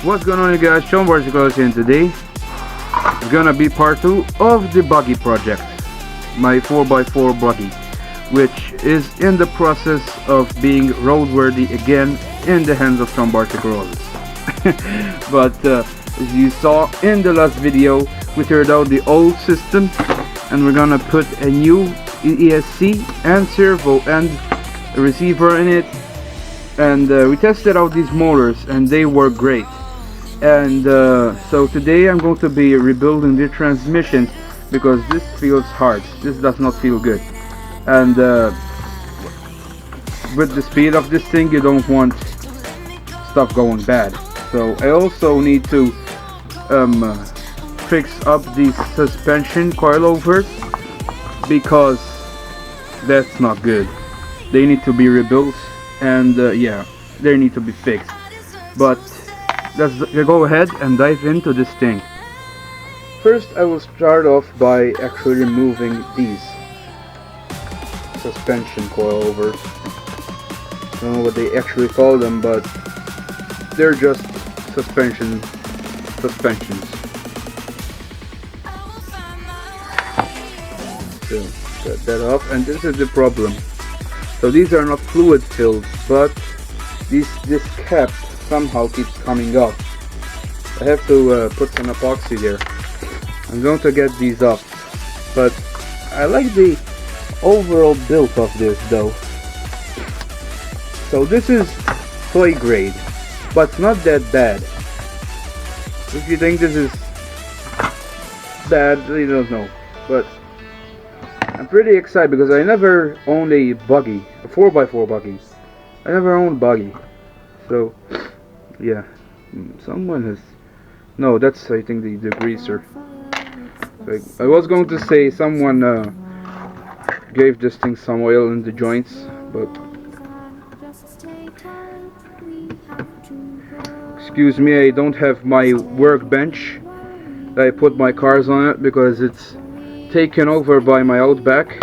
What's going on, you guys? Sean Barticos, and today is gonna be part 2 of the buggy project, my 4x4 buggy, which is in the process of being roadworthy again in the hands of Sean Barticos. But as you saw in the last video, we turned out the old system and we're gonna put a new ESC and servo and a receiver in it, and we tested out these motors and they were great. And so today I'm going to be rebuilding the transmission because this feels hard. This does not feel good, and with the speed of this thing you don't want stuff going bad. So I also need to fix up the suspension coilovers because that's not good. They need to be rebuilt, and yeah, they need to be fixed. But let's go ahead and dive into this thing. First I will start off by actually removing these suspension coilovers. I don't know what they actually call them, but they're just suspensions. So cut that off, and this is the problem. So these are not fluid filled, but this cap somehow keeps coming off. I have to put some epoxy there. I'm going to get these off, but I like the overall build of this though. So this is toy grade, but it's not that bad. If you think this is bad, you don't know. But I'm pretty excited because I never owned a buggy, a 4x4 buggy. I never owned buggy. So yeah, someone has, no, that's I think the greaser. I was going to say someone gave this thing some oil in the joints, but excuse me, I don't have my workbench. I put my cars on it because it's taken over by my Outback.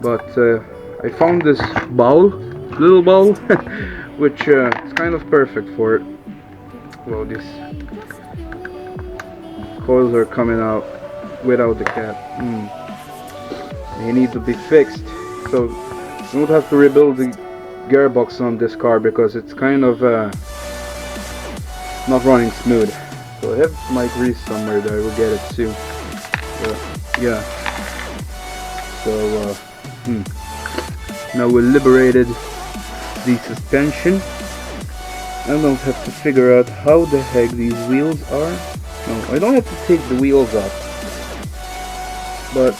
But I found this little bowl, which is kind of perfect for it. Well, these coils are coming out without the cap. They need to be fixed. So you won't have to rebuild the gearbox on this car because it's kind of not running smooth. So I have my grease somewhere there. I will get it soon. Yeah. So now we liberated the suspension. I don't have to figure out how the heck these wheels are. No, I don't have to take the wheels off. But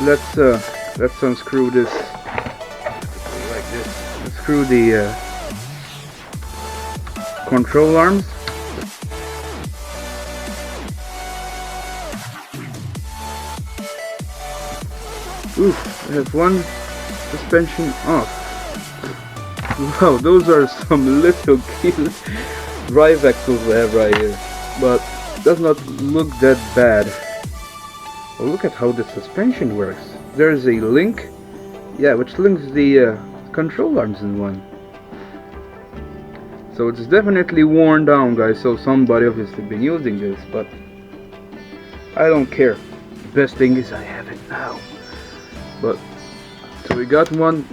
let's unscrew this like this. Unscrew the control arms. Oof, I have one suspension off. Wow, those are some little cute drive axles I have right here, but does not look that bad. Well, look at how the suspension works. There's a link, yeah, which links the control arms in one. So it's definitely worn down, guys, so somebody obviously been using this, but I don't care. The best thing is I have it now. But so we got one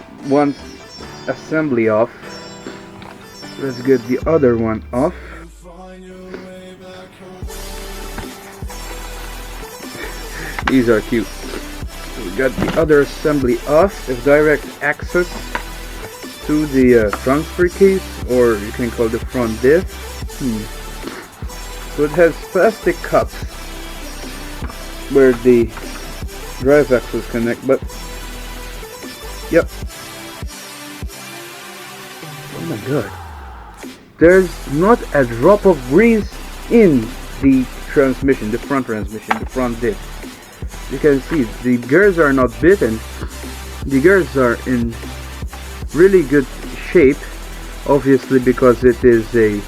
assembly off. Let's get the other one off. These are cute. So we got the other assembly off with direct access to the transfer case, or you can call the front diff. So it has plastic cups where the drive axles connect, but yep. Oh my god, there's not a drop of grease in the transmission, the front diff. You can see the gears are not bitten. The gears are in really good shape, obviously because it is a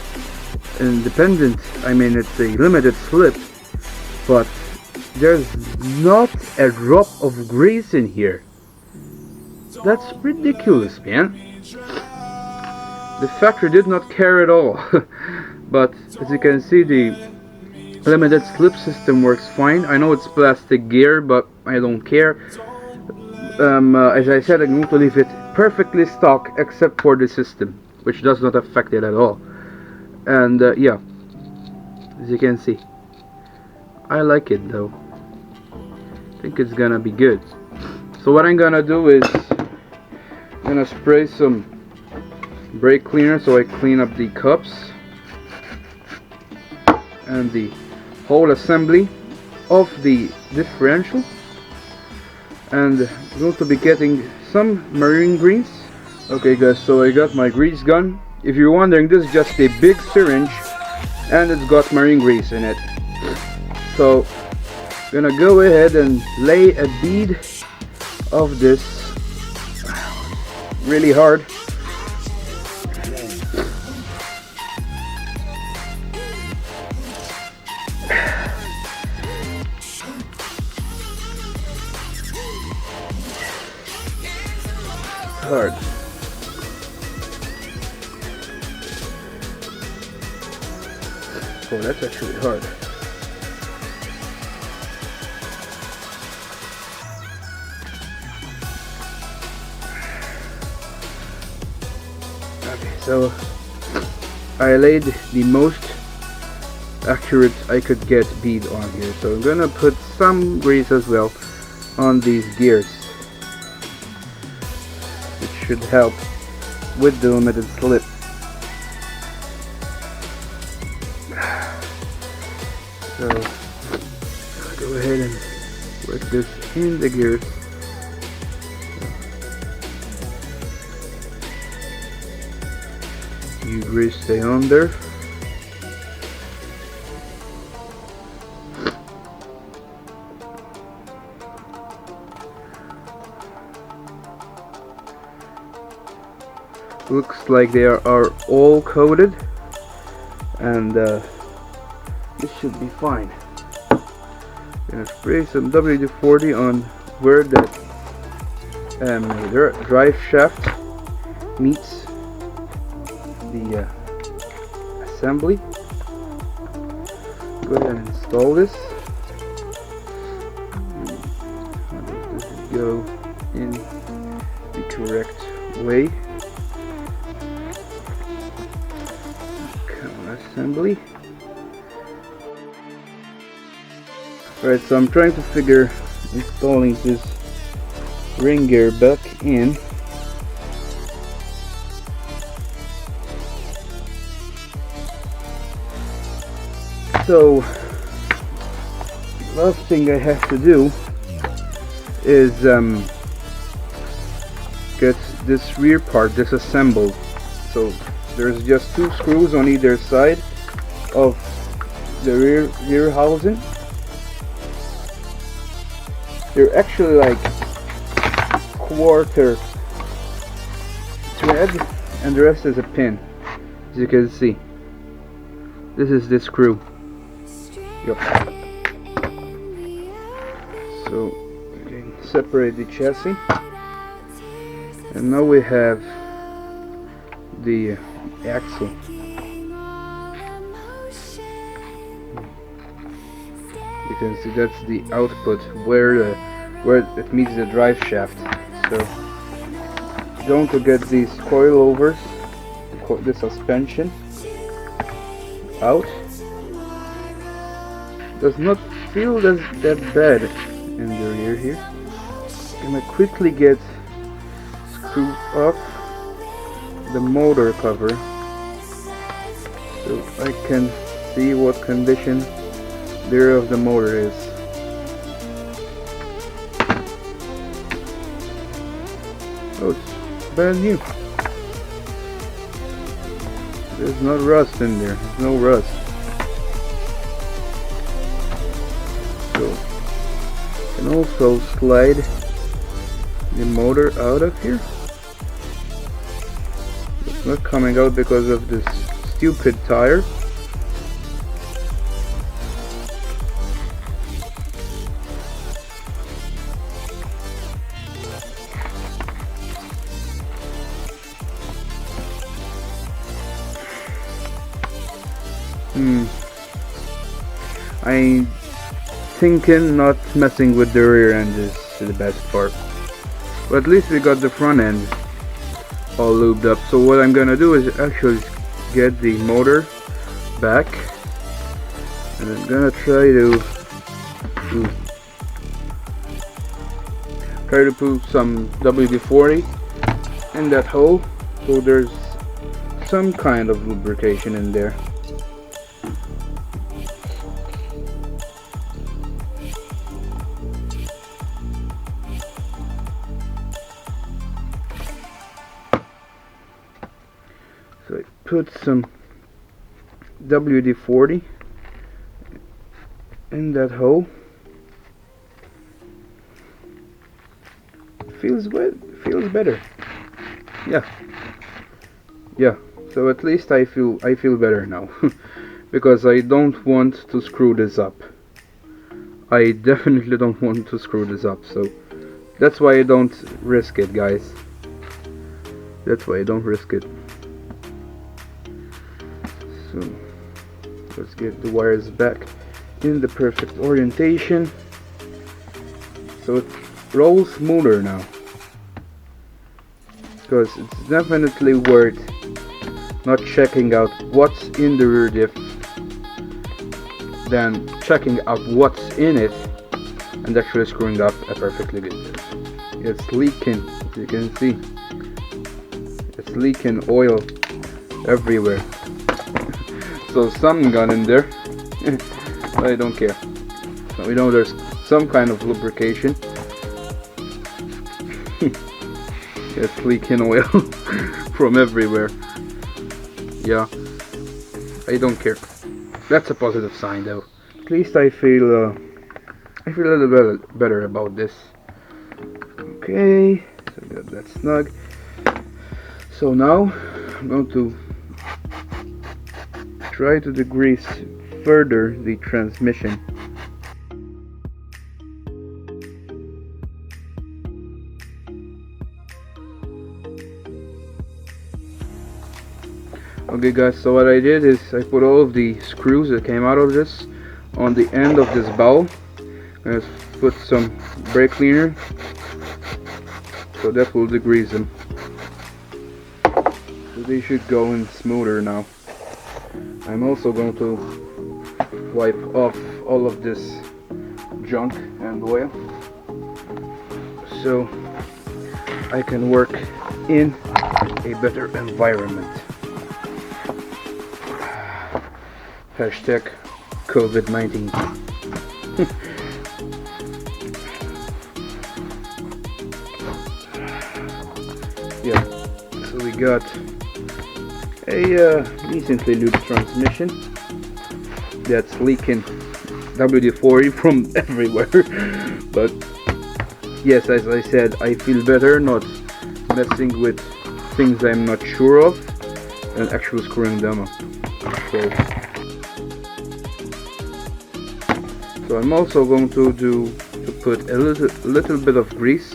independent, I mean it's a limited slip, but there's not a drop of grease in here. That's ridiculous, man. The factory did not care at all. But as you can see, the limited slip system works fine. I know it's plastic gear, but I don't care. As I said, I'm going to leave it perfectly stock except for the system, which does not affect it at all. And yeah, as you can see, I like it though. I think it's gonna be good. So what I'm gonna do is I'm gonna spray some brake cleaner so I clean up the cups and the whole assembly of the differential. And I'm going to be getting some marine grease. Okay guys, so I got my grease gun. If you're wondering, this is just a big syringe and it's got marine grease in it. So I'm gonna go ahead and lay a bead of this really hard. Hard. Oh, that's actually hard. Okay, so I laid the most accurate I could get bead on here. So I'm gonna put some grease as well on these gears. Should help with the limited slip. So I'll go ahead and work this in the gears. You grease stay on there. Looks like they are all coated, and this should be fine. Gonna spray some WD-40 on where the drive shaft meets the assembly. Go ahead and install this. How does this go in the correct way? Assembly. Alright, so I'm trying to figure installing this ring gear back in. So last thing I have to do is get this rear part disassembled. So there's just 2 screws on either side of the rear housing. They're actually like quarter thread and the rest is a pin. As you can see, this is the screw. Yep. So we can separate the chassis, and now we have the axle. You can see that's the output where it meets the drive shaft. So going to get these coilovers, the suspension out. Does not feel that bad in the rear here. I'm gonna quickly screw off the motor cover so I can see what condition the rear of the motor is. Oh, it's brand new. There's no rust in there. There's no rust. So you can also slide the motor out of here. It's not coming out because of this stupid tire. Hmm. I thinking not messing with the rear end is the best part. But at least we got the front end all lubed up. So what I'm gonna do is actually get the motor back, and I'm gonna try to put some WD-40 in that hole, so there's some kind of lubrication in there. So I put some WD-40 in that hole. Feels better. Yeah. So at least I feel better now. Because I don't want to screw this up. I definitely don't want to screw this up, so that's why I don't risk it, guys. That's why I don't risk it. So let's get the wires back in the perfect orientation, so it rolls smoother now, because it's definitely worth not checking out what's in the rear diff than checking out what's in it and actually screwing up a perfectly good diff. It's leaking, as you can see. It's leaking oil everywhere. So something got in there. But I don't care. So we know there's some kind of lubrication. It's leaking oil from everywhere. Yeah, I don't care. That's a positive sign, though. At least I feel a little better about this. Okay, so we got that snug. So now I'm going to try to degrease further the transmission. Okay guys, so what I did is I put all of the screws that came out of this on the end of this bowl. And put some brake cleaner, so that will degrease them. So they should go in smoother now. I'm also going to wipe off all of this junk and oil, so I can work in a better environment. Hashtag COVID-19. Yeah, so we got a recently lubed transmission that's leaking WD-40 from everywhere. But yes, as I said, I feel better not messing with things I'm not sure of and actually screwing them up. So I'm also going to put a little bit of grease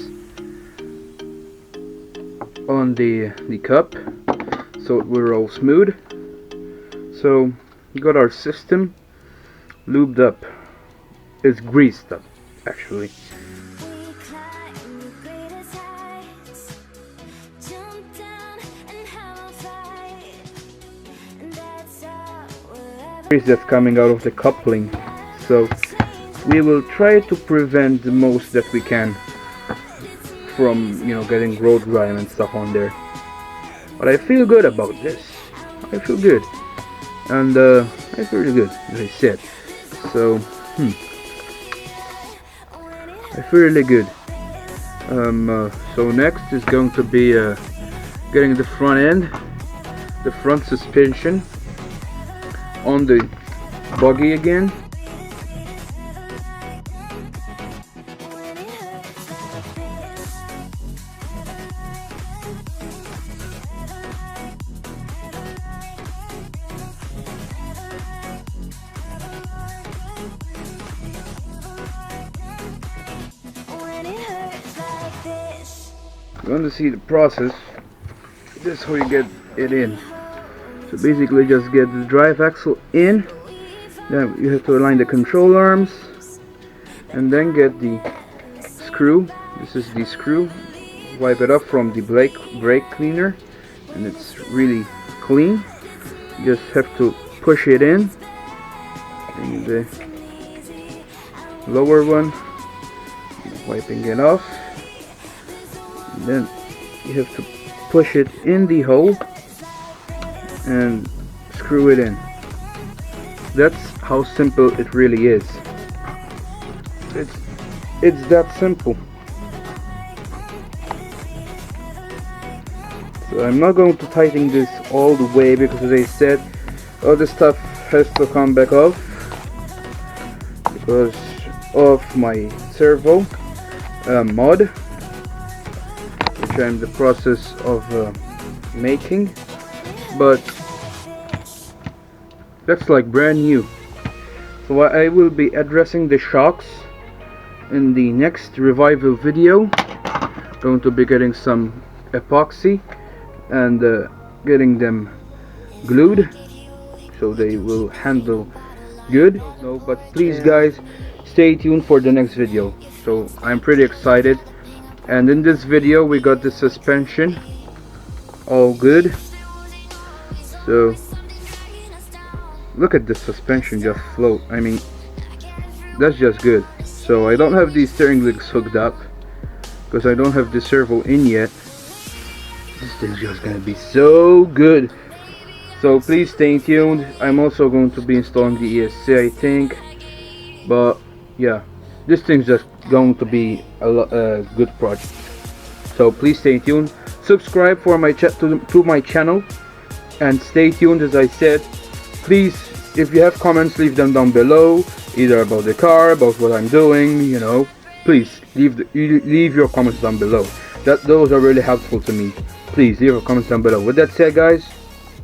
on the cup, so it will roll smooth. So we got our system lubed up. It's greased up, actually. Grease that's coming out of the coupling. So we will try to prevent the most that we can from, getting road grime and stuff on there. But I feel good about this. I feel good, and I feel really good, as I said. So I feel really good. So next is going to be getting the front end, the front suspension on the buggy again. You want to see the process. This is how you get it in. So basically just get the drive axle in, then you have to align the control arms, and then get the screw. This is the screw. Wipe it up from the brake cleaner, and it's really clean. You just have to push it in the lower one, wiping it off, and then you have to push it in the hole and screw it in. That's how simple it really is. It's that simple. So I'm not going to tighten this all the way because, as I said, all this stuff has to come back off because of my servo mod, which I'm in the process of making, but that's like brand new. So I will be addressing the shocks in the next revival video. Going to be getting some epoxy and getting them glued so they will handle good. No, but please guys, stay tuned for the next video. So I'm pretty excited, and in this video we got the suspension all good. So look at the suspension just float. I mean, that's just good. So I don't have these steering legs hooked up because I don't have the servo in yet. This thing's just gonna be so good. So please stay tuned. I'm also going to be installing the ESC, I think, but yeah, this thing's just going to be a good project. So please stay tuned. Subscribe for my to my channel, and stay tuned. As I said, please, if you have comments, leave them down below, either about the car, about what I'm doing, you know. Please leave your comments down below. Those are really helpful to me. Please leave your comments down below. With that said guys,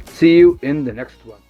see you in the next one.